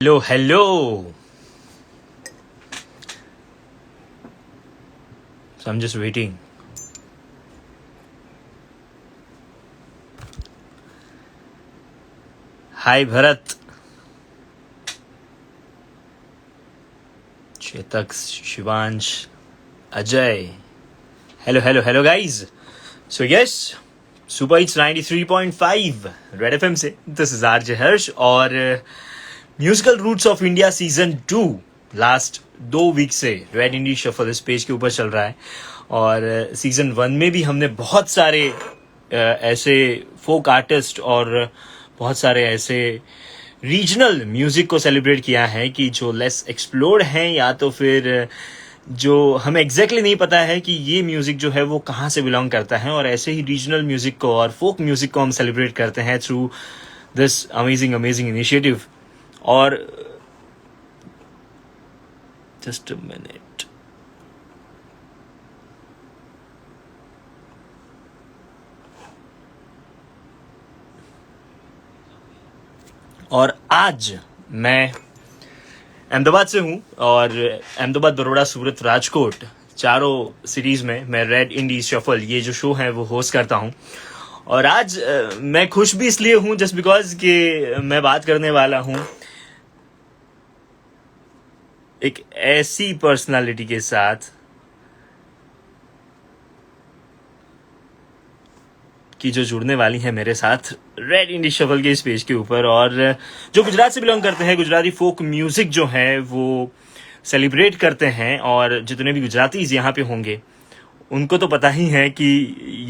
Hello, hello. So I'm just waiting. Hi, Bharat. Chetak, Shivansh, Ajay. Hello, hello, hello, guys. So yes, super hits 93.5 Red FM से this is RJ Harsh और musical roots of India season 2 last 2 week से Red indie shuffle इस page के ऊपर चल रहा है। और सीजन 1 में भी हमने बहुत सारे ऐसे फोक आर्टिस्ट और बहुत सारे ऐसे रीजनल म्यूजिक को सेलिब्रेट किया है कि जो लेस एक्सप्लोर्ड हैं या तो फिर जो हमें एग्जैक्टली नहीं पता है कि ये म्यूजिक जो है वो कहाँ से बिलोंग करता है। और ऐसे ही रीजनल म्यूजिक को और फोक म्यूजिक को हम सेलिब्रेट करते हैं through this amazing amazing initiative. और जस्ट अ मिनट। और आज मैं अहमदाबाद से हूँ और अहमदाबाद, बड़ौदा, सूरत, राजकोट चारों सिटीज में मैं रेड इंडीज शफल ये जो शो है वो होस्ट करता हूँ। और आज मैं खुश भी इसलिए हूँ जस्ट बिकॉज कि मैं बात करने वाला हूँ एक ऐसी पर्सनालिटी के साथ कि जो जुड़ने वाली है मेरे साथ रेड इंडी शफल के इस पेज के ऊपर, और जो गुजरात से बिलोंग करते हैं, गुजराती फोक म्यूजिक जो है वो सेलिब्रेट करते हैं। और जितने भी गुजरातीज यहाँ पे होंगे उनको तो पता ही है कि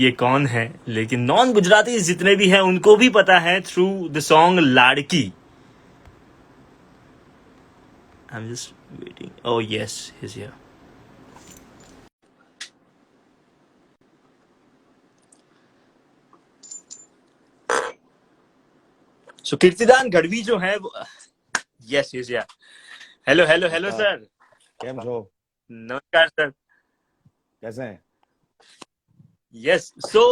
ये कौन है, लेकिन नॉन गुजराती जितने भी हैं उनको भी पता है थ्रू द सॉन्ग लाड़की। I am just waiting. Oh yes, he is here. So Kirtidan Gadhvi जो है वो yes yes yeah hello hello hello नमस्कार। सर। કેમ છો? नमस्कार सर। कैसे हैं? यस सो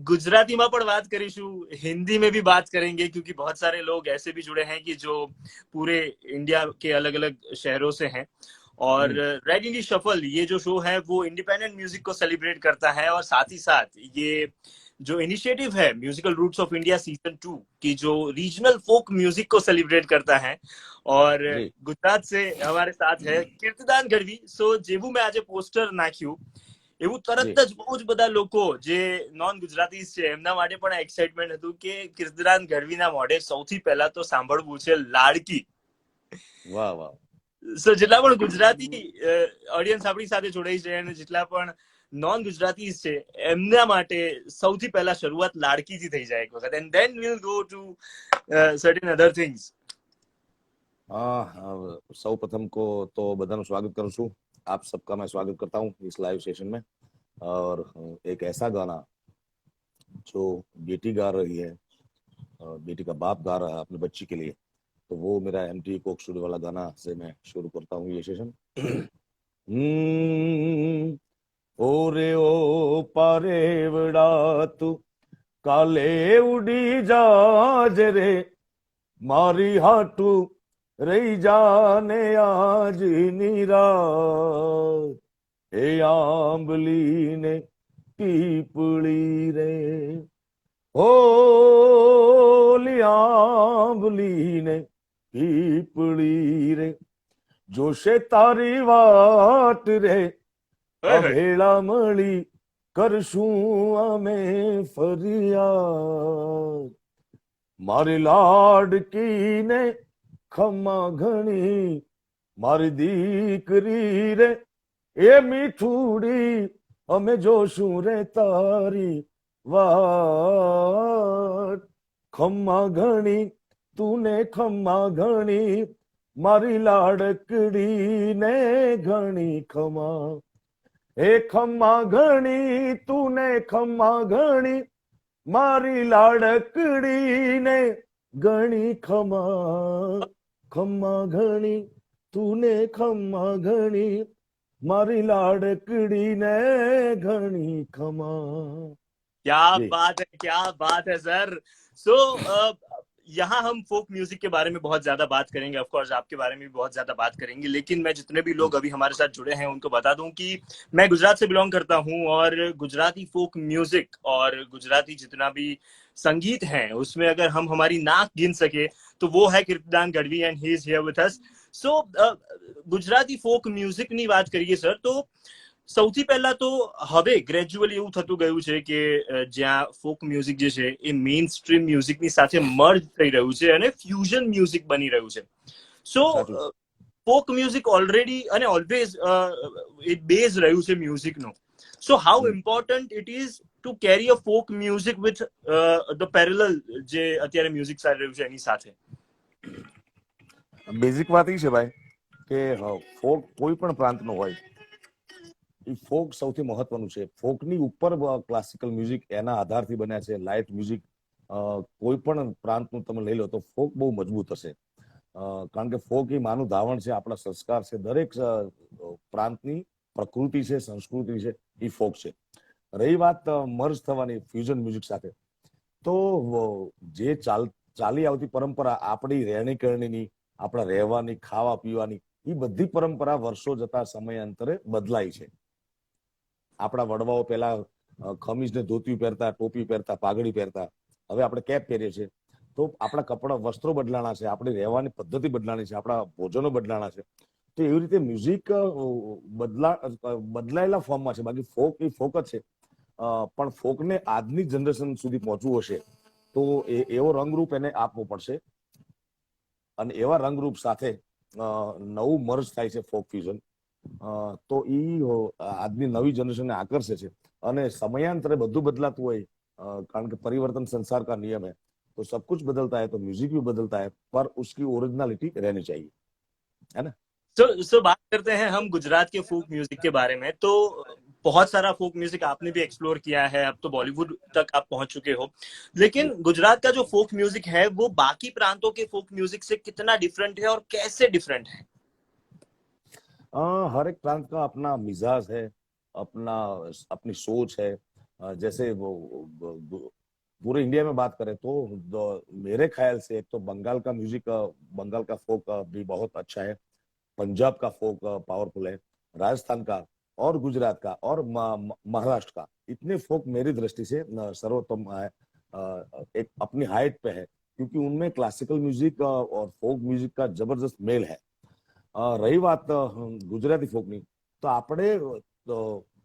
गुजरातीમાં પણ વાત કરીશું, हिंदी में भी बात करेंगे क्योंकि बहुत सारे लोग ऐसे भी जुड़े हैं कि जो पूरे इंडिया के अलग अलग शहरों से हैं। और रेड इंडी शफल ये जो शो है वो इंडिपेंडेंट म्यूजिक को सेलिब्रेट करता है और साथ ही साथ ये जो इनिशिएटिव है musical roots of India season 2 की जो रीजनल फोक म्यूजिक को सेलिब्रेट करता है। और जी गुजरात से हमारे साथ है कीर्तिदान गढ़वी। सो जेबू में આજે પોસ્ટર નાખ્યું એવું जी તરત જ બહુ જ બધા લોકો જે નોન ગુજરાતી છે એમના માટે પણ એક્સાઇટમેન્ટ હતું કે કીર્તિદાન ગઢવીના મોઢે સૌથી પહેલા તો સાંભળવું છે લાડકી। વાહ વાહ સો જેટલા પણ ગુજરાતી ઓડિયન્સ આપણી સાથે જોડાઈ છે અને જેટલા પણ નોન ગુજરાતી છે એમના માટે સૌથી પહેલા શરૂઆત લાડકીથી થઈ જાય એક વખત, and then will go to certain other things. સૌ प्रथम को तो બધાનું સ્વાગત કરું છું। आप सबका मैं स्वागत करता हूँ इस लाइव सेशन में। और एक ऐसा गाना जो बेटी गा रही है, बेटी का बाप गा रहा है अपनी बच्ची के लिए, तो वो मेरा एमटी कोक स्टूडियो वाला गाना से मैं शुरू करता हूँ ये सेशन। ओरे ओ पारेवड़ा तू काले उड़ी जाज रे मारी हाटू रही जाने आज निरात हे आंबली ने पीपली रे होली आंबली ने पीपली रे जोशे तारी वाट रे अभेड़ा मળી કરશું અમે ફરિયાદ મારી લાડકી ને ખમ્મા ઘણી મારી દીકરી રે એ મીઠુડી અમે જોશું રે તારી વાટ ખમ્મા ઘણી તુને ખમ્મા ઘણી મારી લાડકડી ને ઘણી ખમા हे खम्मा घणी तूने खम्मा घणी मारी लाडकड़ी ने घणी खमा खम्मा घणी तूने खम्मा घणी मारी लाडकड़ी ने घणी खमा। क्या जी बात है, क्या बात है सर। सो यहाँ हम फोक म्यूजिक के बारे में बहुत ज्यादा बात करेंगे, ऑफ कोर्स आपके बारे में भी बहुत ज्यादा बात करेंगे, लेकिन मैं जितने भी लोग अभी हमारे साथ जुड़े हैं उनको बता दूं कि मैं गुजरात से बिलोंग करता हूं, और गुजराती फोक म्यूजिक और गुजराती जितना भी संगीत है उसमें अगर हम हमारी नाक गिन सके तो वो है Kirtidan Gadhvi, and he is here with us. So Gujarati folk મ્યુઝિકની વાત કરીએ સર, તો સૌથી પહેલા તો હવે ગ્રેજ્યુઅલી એવું થતું ગયું છે કે જ્યાં ફોક મ્યુઝિક જે છે એ મેઇન સ્ટ્રીમ મ્યુઝિકની સાથે મર્જ થઈ રહ્યું છે અને ફ્યુઝન મ્યુઝિક બની રહ્યું છે. સો ફોક મ્યુઝિક ઓલરેડી અને ઓલવેઝ એ બેઝ રહ્યું છે મ્યુઝિકનો. So how important it is to carry a folk music with the parallel જે અત્યારે મ્યુઝિક ચાલી રહ્યું છે એની સાથે? બેઝિક વાત એ છે ભાઈ કે ફોક કોઈ પણ પ્રાંતનો હોય, એ ફોક સૌથી મહત્વનું છે. ફોકની ઉપર ક્લાસિકલ મ્યુઝિક એના આધારથી બન્યા છે. લાઇટ મ્યુઝિક કોઈ પણ પ્રાંતનું તમે લઈ લો તો ફોક બહુ મજબૂત હશે, કારણ કે ફોક એ માનું ધાવણ છે, આપણા સંસ્કાર છે. દરેક પ્રાંતની પ્રકૃતિ છે, સંસ્કૃતિ છે, એ ફોક છે. રહી વાત મર્જ થવાની ફ્યુઝન મ્યુઝિક સાથે, તો જે ચાલી આવતી પરંપરા આપણી રહેણી કરણીની, આપણા રહેવાની, ખાવા પીવાની, એ બધી પરંપરા વર્ષો જતા સમયાંતરે બદલાય છે. આપણા વડવાઓ પહેલા ખમીસ ને ધોતી પહેરતા, ટોપી પહેરતા, પાઘડી પહેરતા, હવે આપણે કેપ પહેરીએ છીએ. તો આપણા કપડા, વસ્ત્રો બદલાણા છે, આપણી રહેવાની પદ્ધતિ બદલાણી છે, આપણા ભોજનો બદલાણા છે. તો એવી રીતે મ્યુઝિક બદલાયેલા ફોર્મમાં છે. બાકી ફોક એ ફોક જ છે, પણ ફોકને આજની જનરેશન સુધી પહોંચવું હશે તો એવો રંગરૂપ એને આપવો પડશે, અને એવા રંગરૂપ સાથે નવું મર્જ થાય છે ફોક ફ્યુઝન. તો એ આજની નવી જનરેશનને આકર્ષે છે. અને સમયાંતરે બધું બદલાતું હોય, કારણ કે પરિवर्तन संसार का नियम है, तो सब कुछ बदलता है, तो म्यूजिक भी बदलता है, पर उसकी ओरिजिनलिटी रहनी चाहिए, है ना. सो बात करते हैं हम गुजरात के फोक म्यूजिक के बारे में. तो बहुत सारा फोक म्यूजिक आपने भी एक्सप्लोर किया है, अब तो बॉलीवुड तक आप पहुंच चुके हो, लेकिन गुजरात का जो फोक म्यूजिक है वो बाकी प्रांतों के फोक म्यूजिक से कितना डिफरेंट है और कैसे डिफरेंट है? हर एक प्रांत का अपना मिजाज है, अपना अपनी सोच है. जैसे वो पूरे इंडिया में बात करें तो मेरे ख्याल से एक तो बंगाल का म्यूजिक, बंगाल का फोक भी बहुत अच्छा है. पंजाब का फोक पावरफुल है, राजस्थान का और गुजरात का और महाराष्ट्र का. इतने फोक मेरी दृष्टि से सर्वोत्तम है, एक अपनी हाइट पे है, क्योंकि उनमें क्लासिकल म्यूजिक और फोक म्यूजिक का जबरदस्त मेल है. રહી વાત ગુજરાતી ફોકની, તો આપણે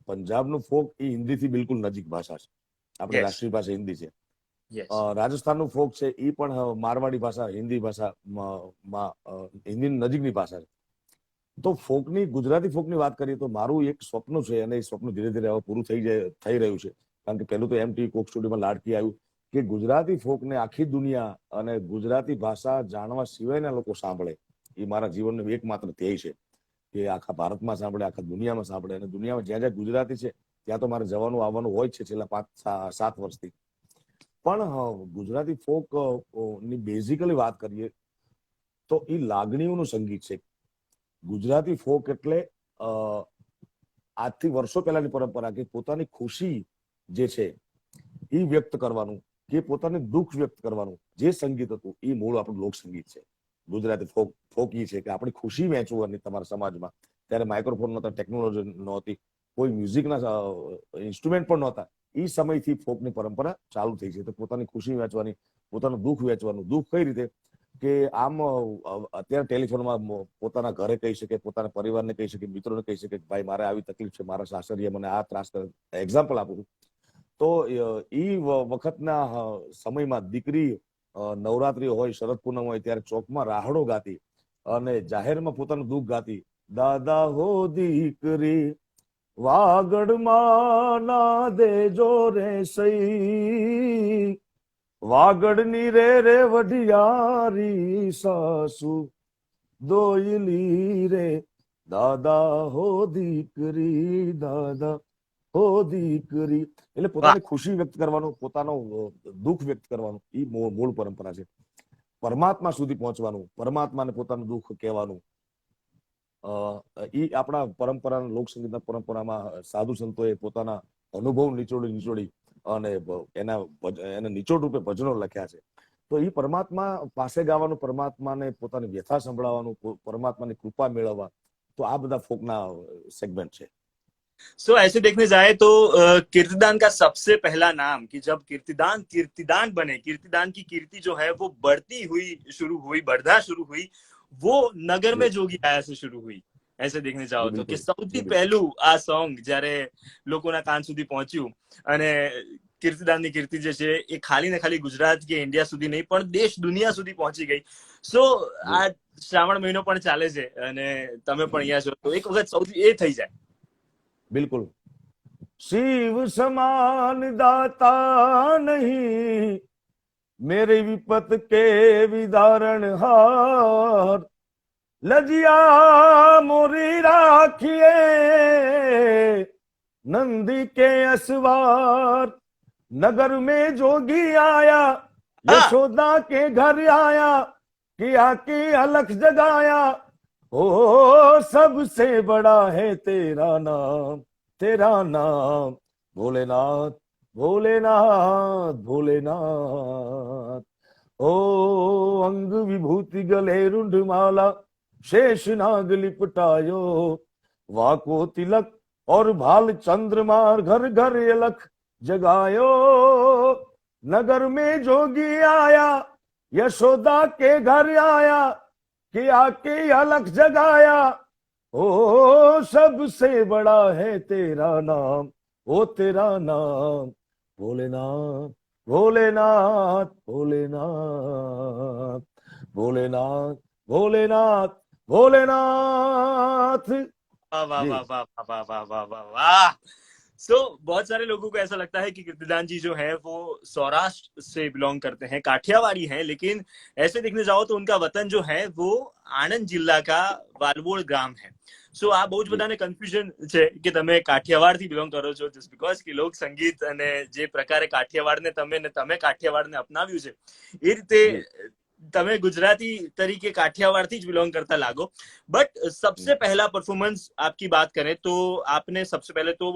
પંજાબનું ફોક એ હિન્દીથી બિલકુલ નજીક ભાષા છે. આપણી રાષ્ટ્રીય ભાષા હિન્દી છે. રાજસ્થાનનું ફોક છે એ પણ મારવાડી ભાષા, હિન્દી ભાષામાં હિન્દીની નજીકની ભાષા છે. તો ફોકની, ગુજરાતી ફોકની વાત કરીએ તો મારું એક સ્વપ્ન છે, અને એ સ્વપ્ન ધીરે ધીરે હવે પૂરું થઈ રહ્યું છે. કારણ કે પહેલું તો MTV કોક સ્ટુડિયોમાં લાડકી આવ્યું કે ગુજરાતી ફોકને આખી દુનિયા અને ગુજરાતી ભાષા જાણવા સિવાયના લોકો સાંભળે. એ મારા જીવનનું એકમાત્ર ધ્યેય છે કે આખા ભારતમાં સાંભળે, આખા દુનિયામાં સાંભળે. અને દુનિયામાં જ્યાં જ્યાં ગુજરાતી છે ત્યાં તો મારે જવાનું આવવાનું હોય છે છેલ્લા 5-7 વર્ષથી. પણ ગુજરાતી ફોક ની બેઝિકલી વાત કરીએ તો એ લાગણીઓનું સંગીત છે. ગુજરાતી ફોક એટલે આજથી વર્ષો પહેલાની પરંપરા કે પોતાની ખુશી જે છે એ વ્યક્ત કરવાનું, કે પોતાને દુઃખ વ્યક્ત કરવાનું જે સંગીત હતું એ મૂળ આપણું લોક સંગીત છે. ગુજરાતી ફોક એ છે કે આપણી ખુશી વહેંચવાની તમારા સમાજમાં. ત્યારે માઇક્રોફોન નહોતા, ટેકનોલોજી નહોતી, કોઈ મ્યુઝિકના ઇન્સ્ટ્રુમેન્ટ પણ નહોતા. એ સમયથી ફોકની પરંપરા ચાલુ થઈ છે. તો પોતાની ખુશી વહેંચવાની, પોતાનું દુઃખ વહેંચવાનું. દુઃખ કઈ રીતે કે આમ અત્યારે ટેલિફોનમાં પોતાના ઘરે કહી શકે, પોતાના પરિવારને કહી શકે, મિત્રોને કહી શકે કે ભાઈ મારે આવી તકલીફ છે, મારા સાસરીએ મને આ ત્રાસ કરે. એક્ઝામ્પલ આપું છું તો એ વખતના સમયમાં દીકરી નવરાત્રી હોય, શરદ પૂનમ હોય ત્યારે ચોકમાં રાહડો ગાતી અને જાહેરમાં પોતાનું દુઃખ ગાતી. દાદા હો દીકરી વાગડમાં ના દેજો રે સઈ, વાગડની રે વઢિયારી સાસુ દોયલી રે, દાદા હો દીકરી, દાદા હો દીકરી. એટલે પોતાની ખુશી વ્યક્ત કરવાનું, પોતાનું દુઃખ વ્યક્ત કરવાનું, એ મૂળ પરંપરા છે. પરમાત્મા સુધી પહોંચવાનું, પરમાત્માને પોતાનું દુઃખ કહેવાનું, એ આપણા પરંપરાના, લોકસંગીતના પરંપરામાં સાધુ સંતોએ પોતાના અનુભવ નિચોડી અને એના નિચોડ રૂપે ભજનો લખ્યા છે. તો તો એ પરમાત્મા પાસે ગાવાનું, પરમાત્માને પોતાની વ્યથા સંભળાવવાનું, પરમાત્માની કૃપા મેળવવા, તો આ બધા ફોકના સેગમેન્ટ છે. सो ऐसे देखने जाए तो कीर्तिदान का सबसे पहला नाम कि जब कीर्तिदान कीर्तिदान बने, कीर्तिदान की कीर्ति जो है वो बढ़ती हुई शुरू हुई, बढ़ना शुरू हुई, वो नगर में जोगी आया से शुरू हुई. ऐसे देखने जाओ तो कि સૌથી પહેલું આ સોંગ જ્યારે લોકોના કાન સુધી પહોંચ્યું અને કીર્તિદાનની કીર્તિ જે છે એ ખાલી ને ખાલી ગુજરાત કે ઇન્ડિયા સુધી નહીં પણ દેશ દુનિયા સુધી પહોંચી ગઈ. સો આ શ્રાવણ મહિનો પણ ચાલે છે અને તમે પણ અહીંયા છો તો એક વખત સૌથી એ થઈ જાય. बिल्कुल. शिव समान दाता नहीं, मेरे विपत के विदारण हार, लजिया मोरी राखिए नंदी के असवार, नगर में जोगी आया, यशोदा के घर आया, किया की अलख जगाया, ओ सबसे बड़ा है तेरा नाम, तेरा नाम, भोलेनाथ भोलेनाथ भोलेनाथ. ओ अंग विभूति गले रुंड माला, शेष नाग लिपटायो, वाको तिलक और भाल चंद्रमार, घर घर अलख जगायो, नगर में जोगी आया, यशोदा के घर आया, कि आके अलख जगाया, ओ सबसे बड़ा है तेरा नाम, ओ तेरा नाम, भोलेनाथ भोलेनाथ भोलेनाथ भोलेनाथ भोलेनाथ भोलेनाथ. वाह वाह वाह वाह वाह वाह वाह वाह वाह. सो बहुत सारे लोगों को ऐसा लगता है कि कीर्तिदान जी जो है वो सौराष्ट्र से बिलोंग करते हैं, काठियावाड़ी हैं, लेकिन ऐसे देखने जाओ तो उनका वतन जो है वो આણંદ જિલ્લા કા વાલવોડ ગામ है. સો આ બહુ જ બધાને કન્ફ્યુઝન છે કે તમે કાઠિયાવાડ થી બિલોંગ કરો છો, જસ્ટ બીકોઝ કે લોક સંગીત અને જે પ્રકારે કાઠિયાવાડને તમે કાઠિયાવાડને અપનાવ્યું છે એ રીતે તમે ગુજરાતી તરીકે કાઠિયાવાડ થી જ બિલોંગ કરતા લાગો. बट सबसे पहला परफॉर्मेंस आपकी बात करें तो आपने सबसे पहले तो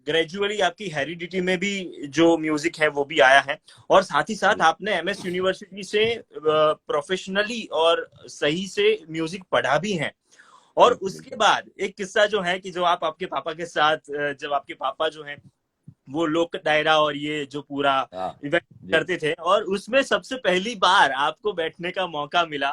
ग्रेजुअली आपकी हेरिडिटी में भी जो म्यूजिक है वो भी आया है और साथ ही साथ आपने एमएस यूनिवर्सिटी से प्रोफेशनली और सही से म्यूजिक पढ़ा भी है. और उसके बाद एक किस्सा जो है कि जो आप आपके पापा के साथ, जब आपके पापा जो है वो लोक डायरा और ये जो पूरा इवेंट करते थे और उसमें सबसे पहली बार आपको बैठने का मौका मिला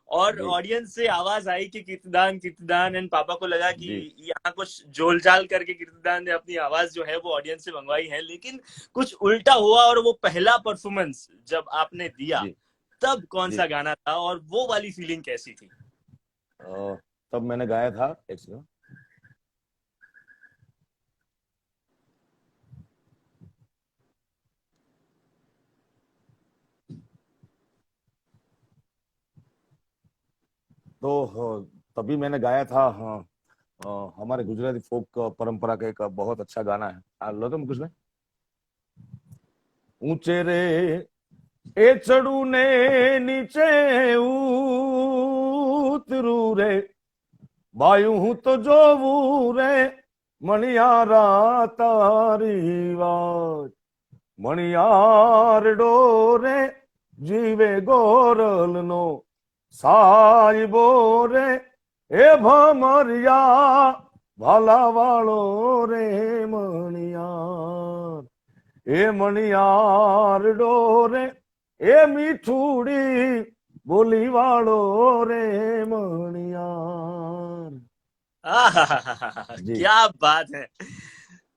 और ऑडियंस से आवाज आई कि कीर्तिदान कीर्तिदान, एंड पापा को लगा कि यहाँ कुछ जोलजाल करके कीर्तिदान ने अपनी आवाज जो है वो ऑडियंस से मंगवाई है, लेकिन कुछ उल्टा हुआ और वो पहला परफॉर्मेंस जब आपने दिया तब कौन सा गाना था और वो वाली फीलिंग कैसी थी? तब मैंने गाया था एक सेकंड. तो तभी मैंने गाया था. हमारे गुजराती फोक परंपरा का एक बहुत अच्छा गाना है. लो तुम कुछ में ऊंचे रे ए चढ़ू ने नीचे उतरू रे, बायू हूं तो जोवू रे, मणियारा तारी वाज, मणियार डोरे जीवे गोरल नो साहिबो रे, ए भमरिया भाला वालो रे मणियार, ए मणियार डोरे, ए मीठूड़ी बोली वालो रे मणियार. क्या बात है.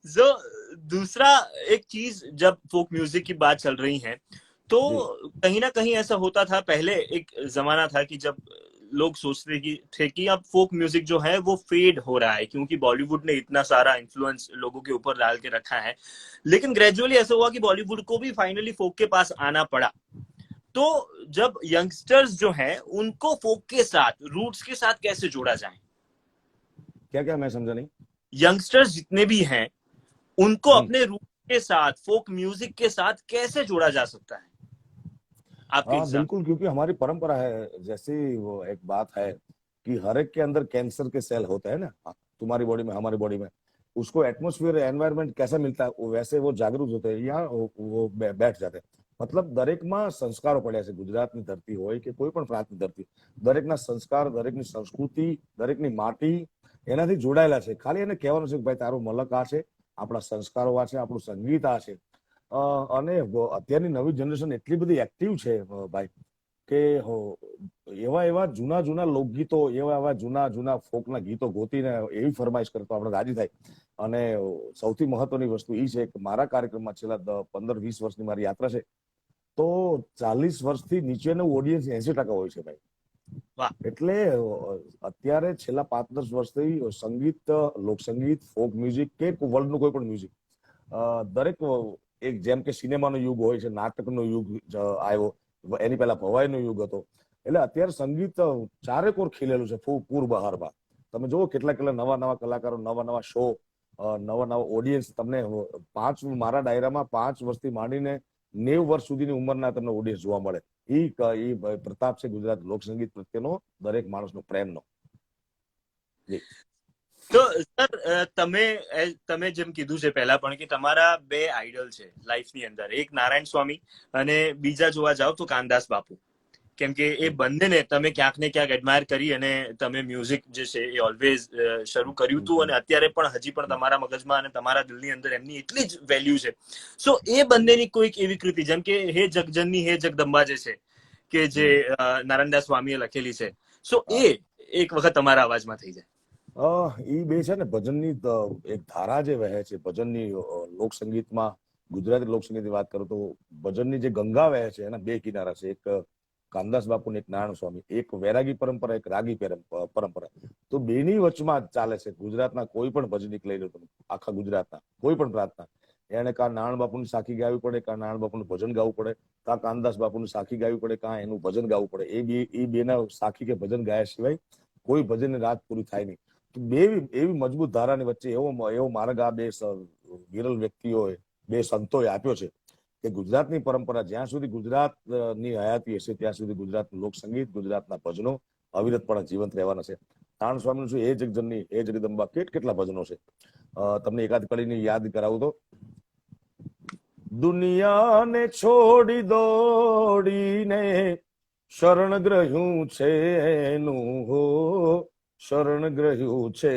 जो दूसरा एक चीज, जब फोक म्यूजिक की बात चल रही है तो कहीं ना कहीं ऐसा होता था, पहले एक जमाना था कि जब लोग सोचते थे कि अब फोक म्यूजिक जो है वो फेड हो रहा है क्योंकि बॉलीवुड ने इतना सारा इन्फ्लुएंस लोगों के ऊपर डाल के रखा है. लेकिन ग्रेजुअली ऐसा हुआ कि बॉलीवुड को भी फाइनली फोक के पास आना पड़ा. तो जब यंगस्टर्स जो हैं उनको फोक के साथ, रूट्स के साथ कैसे जोड़ा जाए? क्या क्या मैं समझा नहीं. यंगस्टर्स जितने भी हैं उनको अपने रूट के साथ, फोक म्यूजिक के साथ कैसे जोड़ा जा सकता है? बिल्कुल, क्योंकि हमारी परंपरा है. जैसे वो एक बात है कि हर एक के अंदर कैंसर के सेल होते हैं ना, तुम्हारी बॉडी में हमारी बॉडी में, उसको एटमॉस्फेयर एनवायरनमेंट कैसा मिलता है वो वैसे वो जागरूक होते हैं, यहाँ वो बैठ जाते हैं. મતલબ દરેકમાં સંસ્કારો પડ્યા છે. ગુજરાતની ધરતી હોય કે કોઈ પણ પ્રાંતની ધરતી, દરેકના સંસ્કાર, દરેકની સંસ્કૃતિ, દરેકની માટી એનાથી જોડાયેલા છે. ખાલી એને કહેવાનું છે કે ભાઈ તારું મલક આ છે, આપણા સંસ્કારો આ છે, આપણું સંગીત આ છે. અને અત્યારની નવી જનરેશન એટલી બધી એક્ટિવ છે ભાઈ કે એવા એવા જૂના જૂના લોકગીતો, એવા એવા જૂના જૂના ફોકના ગીતો ગોતીને એવી ફરમાઈશ કરતો આપણે રાજી થાય. અને સૌથી મહત્વની વસ્તુ એ છે કે મારા કાર્યક્રમમાં છેલ્લા 15-20 વર્ષની મારી યાત્રા છે, તો 40 વર્ષથી નીચેનું ઓડિયન્સ 80% હોય છે ભાઈ. વાહ. એટલે અત્યારે છેલ્લા 5-10 વર્ષથી સંગીત, લોકસંગીત, ફોક મ્યુઝિક કે વર્લ્ડનું કોઈ પણ મ્યુઝિક, દરેક એક જેમ કે સિનેમાનો યુગ હોય છે, નાટકનો યુગ આવ્યો, એની પહેલા ભવાઈનો યુગ હતો. એટલે અત્યારે સંગીત ચારેકોર ખીલેલું છે પૂર બહારમાં. તમે જુઓ કેટલા કેટલા નવા નવા કલાકારો, નવા નવા શો, નવા નવા ઓડિયન્સ. તમને મારા ડાયરામાં 5 વર્ષથી માંડીને 90 વર્ષ સુધીની ઉંમરના તમને ઓડિયન્સ જોવા મળે. એ પ્રતાપ છે ગુજરાત લોકસંગીત પ્રત્યેનો, દરેક માણસનો પ્રેમનો. તો સર તમે જેમ કીધું છે પહેલા પણ કે તમારા બે આઈડલ છે લાઈફની અંદર, એક નારાયણ સ્વામી અને બીજા જોવા જાવ તો કાનદાસ બાપુ. કેમ કે એ બંનેને તમે ક્યાંક ને ક્યાંક એડમાયર કરી અને તમે મ્યુઝિક જે છે એ ઓલવેઝ શરૂ કર્યું હતું અને અત્યારે પણ હજી પણ તમારા મગજમાં અને તમારા દિલની અંદર એમની એટલી જ વેલ્યુ છે. સો એ બંનેની કોઈક એવી કૃતિ જેમ કે હે જગજનની હે જગદંબા જે છે કે જે નારાયણદાસ સ્વામીએ લખેલી છે, સો એ એક વખત તમારા અવાજમાં થઈ જાય. એ બે છે ને ભજનની એક ધારા જે વહે છે ભજનની લોકસંગીતમાં. ગુજરાતી લોકસંગીતની વાત કરું તો ભજનની જે ગંગા વહે છે એના બે કિનારા છે, એક કાનદાસ બાપુ ને એક નારાયણ સ્વામી. એક વૈરાગી પરંપરા, એક રાગી પરંપરા. તો બેની વચમાં ચાલે છે. ગુજરાતના કોઈ પણ ભજનિક લઈ લો તમે, આખા ગુજરાતના કોઈ પણ પ્રાંતના, એને કાં નારાયણ બાપુની સાખી ગાવી પડે, કાં નારાયણ બાપુનું ભજન ગાવું પડે, કાં કાનદાસ બાપુની સાખી ગાવી પડે, કાં એનું ભજન ગાવું પડે. એ બેના સાખી કે ભજન ગાયા સિવાય કોઈ ભજનની રાત પૂરી થાય નહીં. બે એવી મજબૂત ધારાની વચ્ચે એવો માર્ગ આ બે વિરલ વ્યક્તિઓએ, બે સંતોએ આપ્યો છે કે ગુજરાતની પરંપરા જ્યાં સુધી ગુજરાતની હયાતી હશે ત્યાં સુધી ગુજરાતનું લોકસંગીત, ગુજરાતના ભજનો અવિરતપણે જીવંત રહેવાના છે. નારાયણ સ્વામીનું શું, એ જગજનની એ જગદંબા, કેટલા ભજનો છે. તમને એકાદ કડીની યાદ કરાવું તો, દુનિયાને છોડી દોડીને શરણ ગ્રહ્યું છે એનું, હો શરણ ગ્રહ્યું છે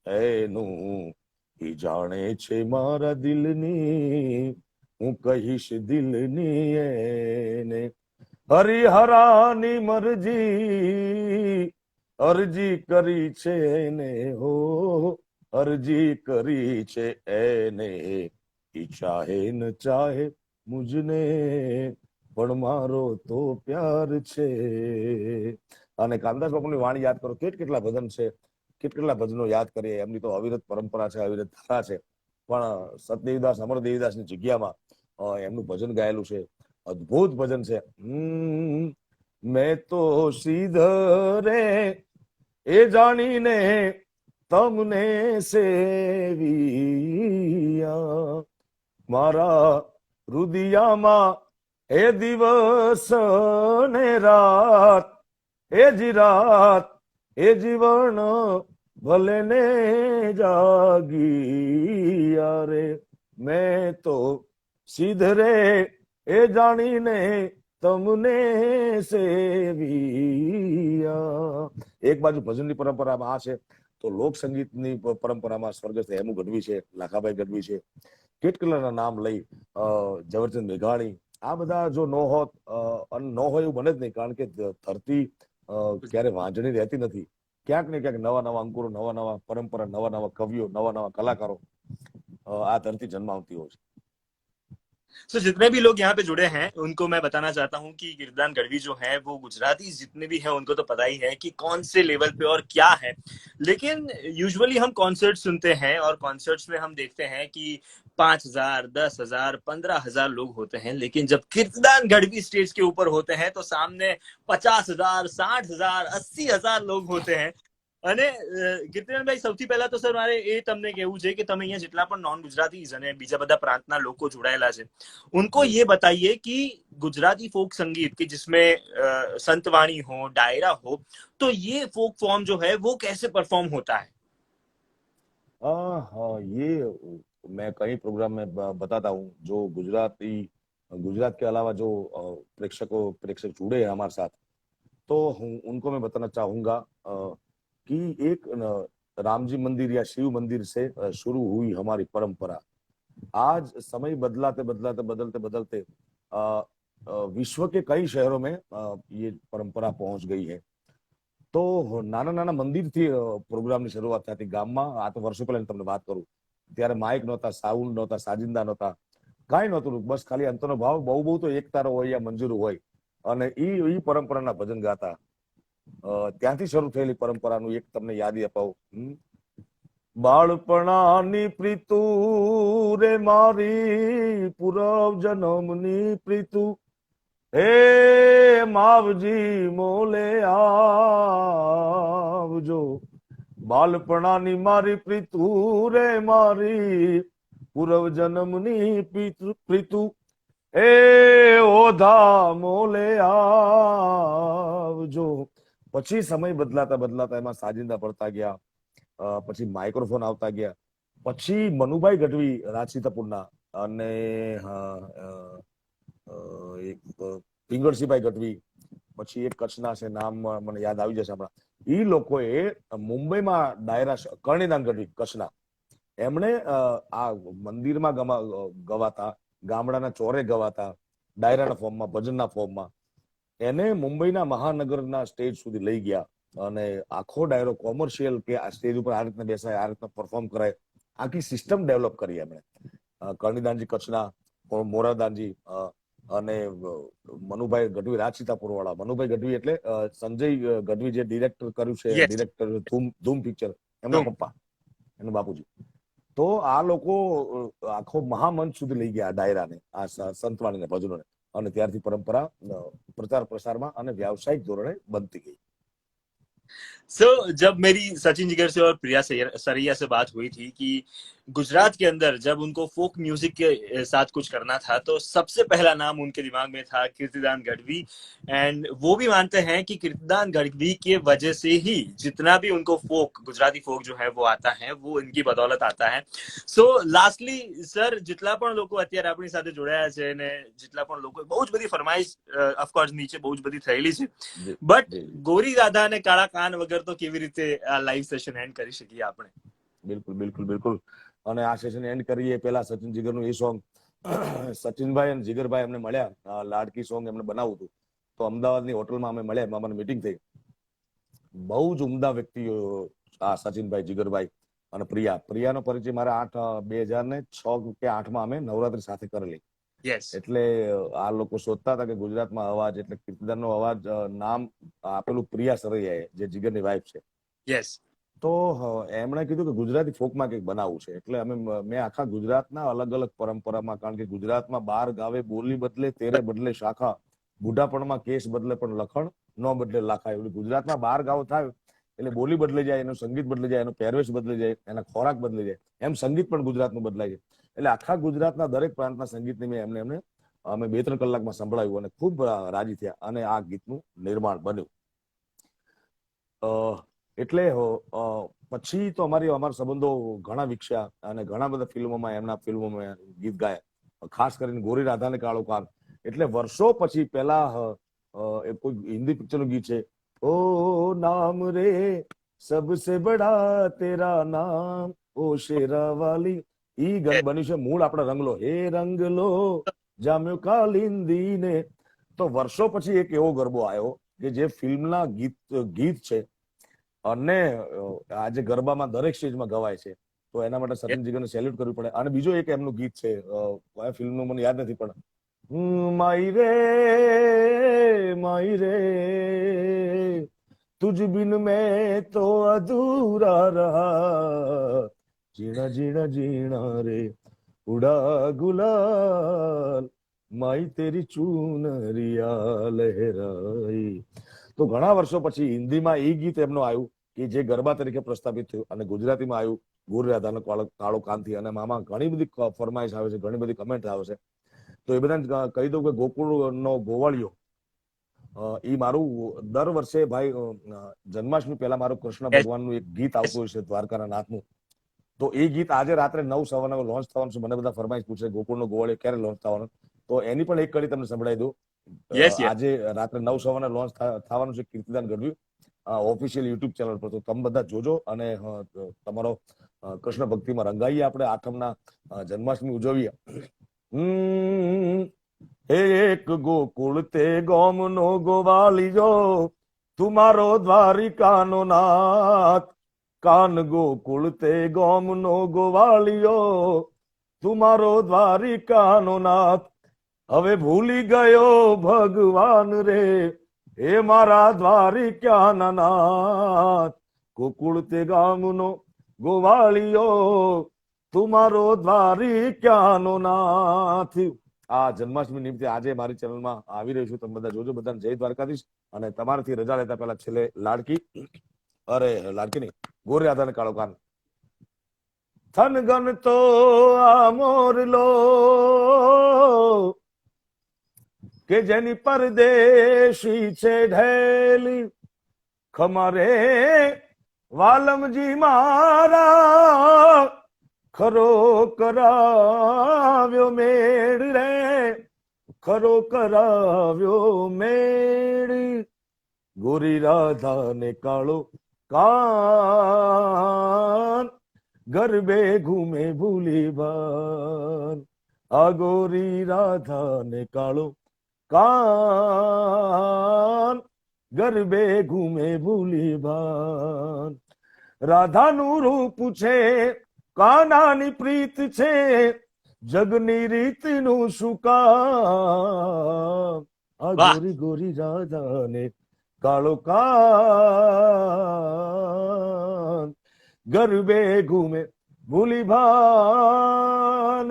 એનું, એ જાણે છે મારા દિલની, હું કહીશ દિલની એને. હરિહરાની મરજી અરજી કરી છે એને, હો અરજી કરી છે એને, ઈ ચાહે ન ચાહે મુજને પણ મારો તો પ્યાર છે. અને કાનદાસ બાપુની વાણી યાદ કરો, કેટલા ભજન છે, કેટલા ભજનો યાદ કરીએ. એમની તો અવિરત પરંપરા છે, અવિરત ધારા છે. પણ સતદેવીદાસ, અમર દેવીદાસની જગ્યામાં એમનું ભજન ગાયેલું છે, અદ્ભુત ભજન છે. મેં તો સીધરે એ જાણીને તમને સેવિયા, મારા રુદિયામાં એ દિવસ ને રાત, એ જી રાત એ જીવન ભલે ને જાગી રે. મેં તો સીધરે એ જાણીને તમને સેવિયા. એક બાજુ ભજનની પરંપરામાં આ છે, તો લોકસંગીતની પરંપરામાં સ્વર્ગસ્થ હેમુ ગઢવી છે, લાખાભાઈ ગઢવી છે, કેટલાના નામ લઈ, ઝવેરચંદ મેઘાણી, આ બધા જો ન હોત, અને ન હોય એવું બને જ નહીં. કારણ કે ધરતી ક્યારે વાંજણી રહેતી નથી. ક્યાંક ને ક્યાંક નવા નવા અંકુરો, નવા નવા પરંપરા, નવા નવા કવિઓ, નવા નવા કલાકારો આ धरती जन्मावती हो. तो जितने भी लोग यहाँ पे जुड़े हैं उनको मैं बताना चाहता हूँ कि गिरदान गढ़वी जो है वो गुजराती जितने भी हैं उनको तो पता ही है कि कौन से लेवल पे और क्या है. लेकिन यूजुअली हम कॉन्सर्ट सुनते हैं और कॉन्सर्ट्स में हम देखते हैं कि 5,000, 10,000, 15,000 लोग होते हैं. लेकिन जब कीर्तदान गढ़वी स्टेज के ऊपर होते हैं तो सामने 50,000, 60,000, 80,000 लोग होते हैं. અને કીર્તિદાનભાઈ, સૌથી પહેલા તો સર મારે એ તમને કહેવું છે કે તમે અહીંયા જેટલા પણ નોન ગુજરાતીઝ અને બીજા બધા પ્રાંતના લોકો જોડાયેલા છે, उनको ये बताइए कि गुजराती फोक संगीत की जिसमें संतवाणी हो, डायरा हो, तो ये फोक फॉर्म जो है वो कैसे परफॉर्म होता है. हाँ, ये मैं कई प्रोग्राम में बताता हूँ. जो गुजराती गुजरात के अलावा जो प्रेक्षक जुड़े हैं हमारे साथ, तो उनको मैं बताना चाहूंगा कि एक राम जी मंदिर या शिव मंदिर से शुरू हुई हमारी परंपरा आज समय बदलाते बदलाते बदलते बदलते विश्व के कई शहरों में ये परंपरा पहुंच गई है। तो નાના નાના મંદિરથી પ્રોગ્રામની શરૂઆત થતી ગામમાં. આ તો વર્ષો પહેલા તમને વાત કરું, ત્યારે માઇક નહોતા, સાઉન્ડ નહોતા, સાજિંદા નહોતા, કાંઈ નહોતું. બસ ખાલી અંતરનો ભાવ બહુ બહુ તો એક તારો હોય યા મંજૂર હોય અને ઈ પરંપરાના ભજન ગાતા. ત્યાંથી શરૂ થયેલી પરંપરાનું એક તમને યાદી અપાવું. બાળપણાની પ્રીતુ રે મારી પૂર્વ જન્મની પ્રીતુ, હે માવજી મોલે આવજો. બાલપણાની મારી પ્રીતુ રે મારી પૂર્વ જન્મની પ્રીતુ, એ ઓધા મોલે આવજો. પછી સમય બદલાતા બદલાતા એમાં સાજિંદા પડતા ગયા, પછી માઇક્રોફોન આવતા ગયા, પછી મનુભાઈ ગઢવી રાજસીતાપુરના અને એક પિંગળસિંહભાઈ ગઢવી, પછી એક કચ્છના છે, નામ મને યાદ આવી જશે હમણાં. ઈ લોકોએ મુંબઈમાં ડાયરા, કરણીદાન ગઢવી કચ્છના, એમણે આ મંદિરમાં ગવાતા, ગામડાના ચોરે ગવાતા, ડાયરાના ફોર્મમાં, ભજનના ફોર્મમાં, એને મુંબઈના મહાનગરના સ્ટેજ સુધી લઈ ગયા અને આખો ડાયરો કોમર્શિયલ કે આ સ્ટેજ ઉપર આ રીતના બેસાય, આ રીતના પરફોર્મ કરાય, આખી સિસ્ટમ ડેવલપ કરી એમણે. કરણીદાનજી કચ્છના, મોરાદાનજી અને મનુભાઈ ગઢવી રાજસીતાપુર વાળા. મનુભાઈ ગઢવી એટલે સંજય ગઢવી જે ડિરેક્ટર કર્યું છે, ડિરેક્ટર ધૂમ પિક્ચર, એમના પપ્પા, એના બાપુજી. તો આ લોકો આખો મહામંચ સુધી લઈ ગયા આ ડાયરાને, આ સંતવાણીને, ભજનોને, અને ત્યારથી પરંપરા પ્રચાર પ્રસારમાં અને व्यावसायिक ધોરણે બનતી ગઈ. सो जब मेरी सचिन जिगर से और प्रिया सरैया से बात हुई थी कि गुजरात के अंदर जब उनको फोक म्यूजिक के साथ कुछ करना था तो सबसे पहला नाम उनके दिमाग में था कीर्तिदान गढ़वी. एंड वो भी मानते हैं कि कीर्तिदान गढ़वी के वजह से ही जितना भी उनको फोक, गुजराती फोक जो है वो आता है, वो इनकी बदौलत आता है. सो लास्टली सर, જેટલા પણ લોકો અત્યારે આપણી સાથે જોડાયા છે ને જેટલા પણ લોકો, બહુ જ બધી ફરમાઈશ ઓફકોર્સ નીચે બહુ જ બધી થયેલી છે, બટ ગોરી દાદા અને કાળા કાન વગર તો કેવી રીતે આ લાઈવ સેશન એન્ડ કરી શકીએ આપણે? બિલકુલ બિલકુલ બિલકુલ. અને આ સેશન એન્ડ કરીએ પહેલા સચિન જીગરનું એ સોંગ, સચિનભાઈ અને જીગરભાઈ અમને મળ્યા, લાડકી સોંગ એમને બનાવવું હતું, તો અમદાવાદની હોટલમાં અમે મળ્યા, અમારી મીટિંગ થઈ. બહુ જ ઉમદા વ્યક્તિઓ આ સચિનભાઈ, જીગરભાઈ અને પ્રિયાનો પરિચય મારે 2006 કે 8માં અમે નવરાત્રી સાથે કરેલી. એટલે આ લોકો શોધતા હતા કે ગુજરાતમાં અવાજ એટલે કીર્તિદાનનો અવાજ નામ આપેલું પ્રિયા સરૈયાએ, જે જીગરની વાઇફ છે. તો એમણે કીધું કે ગુજરાતી ફોકમાં કંઈક બનાવવું છે. એટલે મેં આખા ગુજરાતના અલગ અલગ પરંપરામાં, કારણ કે ગુજરાતમાં 12 ગાવે બોલી બદલે, તેરે બદલે શાખા, બુઢાપણમાં કેસ બદલે પણ લખણ ન બદલે લાખા. એવું ગુજરાતમાં 12 ગાવ થાય એટલે બોલી બદલાઈ જાય, એનું સંગીત બદલાઈ જાય, એનો પહેરવેશ બદલાઈ જાય, એના ખોરાક બદલાઈ જાય, એમ સંગીત પણ ગુજરાતનું બદલાય છે. એટલે આખા ગુજરાતના દરેક પ્રાંતના સંગીતને મેં એમને અમે 2-3 કલાકમાં સંભળાવ્યું અને ખૂબ રાજી થયા અને આ ગીતનું નિર્માણ બન્યું. એટલે પછી તો અમારા સંબંધો ઘણા વિકસ્યા અને ઘણા બધા ફિલ્મોમાં ગીત ગાયા, ખાસ કરીને ગોરી રાધાને કાળો કાન. એટલે વર્ષો પછી પહેલા કોઈ હિન્દી પિક્ચરનું ગીત છે, ઓ નામ રે સબસે બડા તેરા નામ ઓ શેરા વાલી, ઈ ગન બન્યું છે મૂળ આપણા રંગલો, હે રંગલો જામ્યો કાલિંદીને. તો વર્ષો પછી એક એવો ગરબો આવ્યો કે જે ફિલ્મના ગીત છે અને આજે ગરબામાં દરેક સ્ટેજમાં ગવાય છે. તો એના માટે સચિન જીગરને સેલ્યુટ કરવું પડે. અને બીજો એક એમનું ગીત છે, કયા ફિલ્મનું મને યાદ નથી, પણ માઈ રે તુજ બિન મેં તો અધૂરા રહા, જીણા જીણા જીણા રે ઉડા ગુલાલ, માઈ તેરી ચૂનરિયા લહેરાઈ. તો ઘણા વર્ષો પછી હિન્દીમાં એ ગીત એમનું આવ્યું કે જે ગરબા તરીકે પ્રસ્થાપિત થયું, અને ગુજરાતીમાં આવ્યું ગોરી રાધાનો કાળો કાનથી. અને આમાં ઘણી બધી ફરમાઈશ આવે છે, ઘણી બધી કમેન્ટ આવે છે. તો એ બધાને કહી દઉં કે ગોકુળનો ગોવાળિયો, એ મારું દર વર્ષે ભાઈ જન્માષ્ટમી પહેલા મારું કૃષ્ણ ભગવાનનું એક ગીત આવતું હોય છે, દ્વારકાના નાથનું. તો એ ગીત આજે રાત્રે 9:15 લોન્ચ થવાનું છે. મને બધા ફરમાઈશ પૂછે ગોકુળનો ગોવાળિયો ક્યારે લોન્ચ થવાનો, તો એની પણ એક કડી તમને સંભળાવી દઉં. યસ યસ આજે રાત્રે 9 સવારે લોન્ચ થવાનું છે Kirtidan Gadhvi official YouTube channel પર. તો તમે બધા જોજો અને તમારો કૃષ્ણ ભક્તિમાં રંગાઈએ, આપણે આઠમના જન્માષ્ટમી ઉજવીએ. એક ગોકુળ તે ગોમનો ગોવાલિયો, તુમારો દ્વારિકાનો નાથ. કાન ગોકુળ તે ગોમનો ગોવાલિયો, તુમારો દ્વારિકાનો નાથ. હવે ભૂલી ગયો ભગવાન રે, હે મારા દ્વારિકાના નાથ. ગોકુળ તે ગામનો ગોવાળિયો, તુમારો દ્વારિકાનો નાથ. આ જન્માષ્ટમી નિમિત્તે આજે મારી ચેનલમાં આવી રહ્યું છું. તમે બધા જોજો. બધાને જય દ્વારકાધીશ. અને તમારાથી રજા લેતા પહેલા છેલ્લે લાડકી નહીં, ગોરે આધાને કાળો કાન. થન ગન તો આ મોરલો, કે જેની પરદેશી છે ઢેલી. ખમારે વાલમજી મારા, ખરો કરાવ્યો મેળ રે, ખરો કરાવ્યો મેળ. ગોરી રાધા ને કાળો કાન, ગરબે ઘૂમે ભૂલી બાન. આ ગોરી રાધા ને કાળો કાન, ગરબે ઘૂમે ભૂલી બાન. રાધાનું રૂપ છે, કાનાની પ્રીત છે, જગની રીતનું શું કામ. આ ગોરી ગોરી રાધાને કાળો કાન, ગરબે ઘૂમે ભૂલી ભાન.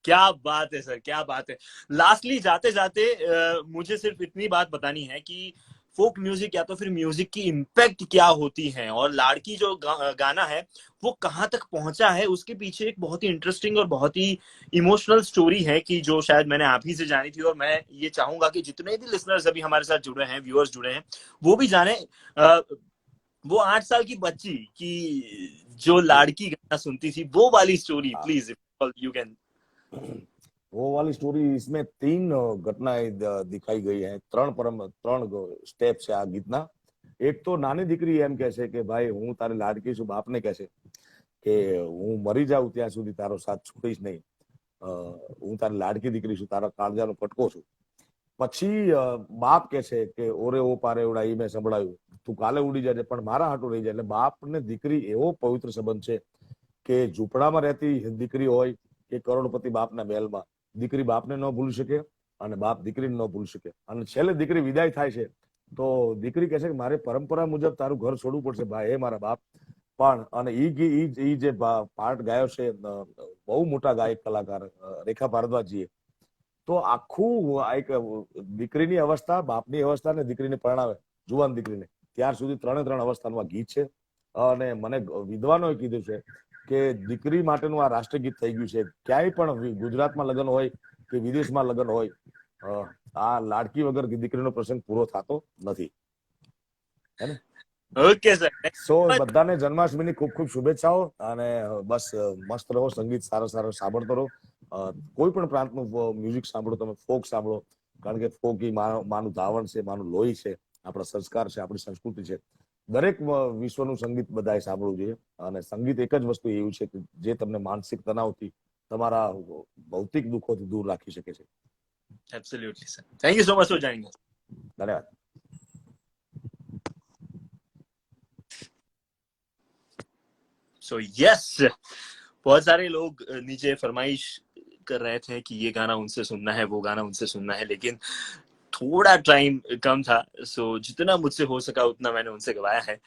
क्या बात है सर, क्या बात है. लास्टली जाते जाते मुझे सिर्फ इतनी बात बतानी है कि फोक म्यूजिक या तो फिर म्यूजिक की इम्पैक्ट क्या होती है, और लाड़की जो गाना है वो कहाँ तक पहुंचा है, उसके पीछे एक बहुत ही इंटरेस्टिंग और बहुत ही इमोशनल स्टोरी है कि जो शायद मैंने आप ही से जानी थी. और मैं ये चाहूंगा कि जितने भी लिसनर्स अभी हमारे साथ जुड़े हैं, व्यूअर्स जुड़े हैं, वो भी जाने. वो 8 साल की बच्ची की जो लाड़की गाना सुनती थी, वो वाली स्टोरी प्लीज यू कैन. वो वाली स्टोरी, इसमें 3 घटनाएं दिखाई गई है. 3 સ્ટેપ છે આ ગીતના. એક તો નાની દીકરી એમ કહે છે કે ભાઈ હું તારી લાડકી છું. બાપને કહે છે કે હું મરી જાઉં ત્યાં સુધી તારો સાથ છોડીશ નહીં, હું તારી લાડકી દીકરી છું, તારા કાળજાનો પટકો છું. પછી બાપ કહે છે કે ઓરે ઓ પારે ઉડા, એ મેં સંભળાયું, તું કાલે ઉડી જાય પણ મારા હાટું રહી જાય. એટલે બાપ ને દીકરી એવો પવિત્ર સંબંધ છે કે ઝૂંપડામાં રહેતી દીકરી હોય કે કરોડપતિ બાપના મહેલમાં, દીકરી બાપને ન ભૂલી શકે અને બાપ દીકરીને ન ભૂલી શકે. અને છેલ્લે દીકરી વિદાય થાય છે તો દીકરી કહે છે કે મારે પરંપરા મુજબ તારું ઘર છોડવું પડશે ભાઈ, હે મારા બાપ. પણ અને ઈ જે પાર્ટ ગાયો છે બહુ મોટા ગાયક કલાકાર રેખા ભારદ્વાજજીએ, તો આખું એક દીકરીની અવસ્થા, બાપની અવસ્થા ને દીકરીને પરણાવે, જુવાન દીકરીને, ત્યાર સુધી 3 અવસ્થાનું આ ગીત છે. અને મને વિદ્વાનોએ કીધું છે કે દીકરી માટેનું આ રાષ્ટ્રગીત થઈ ગયું છે. ક્યાંય પણ ગુજરાતમાં લગ્ન હોય કે વિદેશમાં લગ્ન હોય, આ લાડકી વગર દીકરીનો પ્રસંગ પૂરો થતો નથી. Okay sir. સો બધાને જન્માષ્ટમીની ખૂબ ખૂબ શુભેચ્છાઓ. અને બસ મસ્ત રહો, સંગીત સારો સાંભળતો રહો. કોઈ પણ પ્રાંતનું મ્યુઝિક સાંભળો, તમે ફોક સાંભળો, કારણ કે ફોક ઈ માનું ધાવણ છે, માનું લોહી છે, આપણા સંસ્કાર છે, આપણી સંસ્કૃતિ છે. દરેક વિશ્વનું સંગીત બધાએ સાંભળવું જોઈએ. અને સંગીત એક જ વસ્તુ એવું છે કે જે તમને માનસિક તણાવથી, તમારા ભૌતિક દુઃખોથી દૂર રાખી શકે છે. Absolutely sir. Thank you so much for joining us. ધન્યવાદ. सो यस, बहुत सारे लोग नीचे फरमाइश कर रहे थे कि ये गाना उनसे सुनना है, वो गाना उनसे सुनना है, लेकिन थोड़ा टाइम कम था. सो जितना मुझसे हो सका उतना मैंने उनसे गवाया है.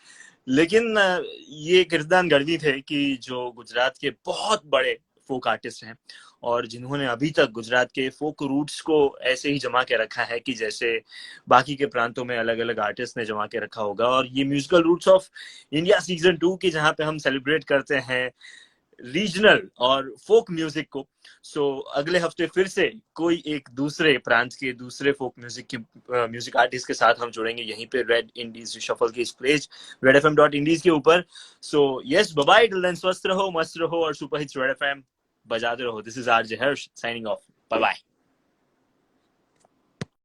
लेकिन ये कीर्तिदान गढ़वी थे कि जो गुजरात के बहुत बड़े फोक आर्टिस्ट हैं और जिन्होंने अभी तक गुजरात के फोक रूट्स को ऐसे ही जमा के रखा है कि जैसे बाकी के प्रांतों में अलग अलग आर्टिस्ट ने जमा के रखा होगा. और ये musical roots of India season 2 की जहाँ पे हम सेलिब्रेट करते हैं रीजनल और फोक म्यूजिक को. सो अगले हफ्ते फिर से कोई एक दूसरे प्रांत के दूसरे फोक म्यूजिक आर्टिस्ट के साथ हम जुड़ेंगे यहीं पे रेड इंडीज शफल की इस पेज redfm.indies के ऊपर. So yes, bye bye, till then स्वस्थ रहो, मस्त रहो और सुपर हिट्स रेड एफएम बजाते रहो. This is RJ Harsh signing off. Bye bye.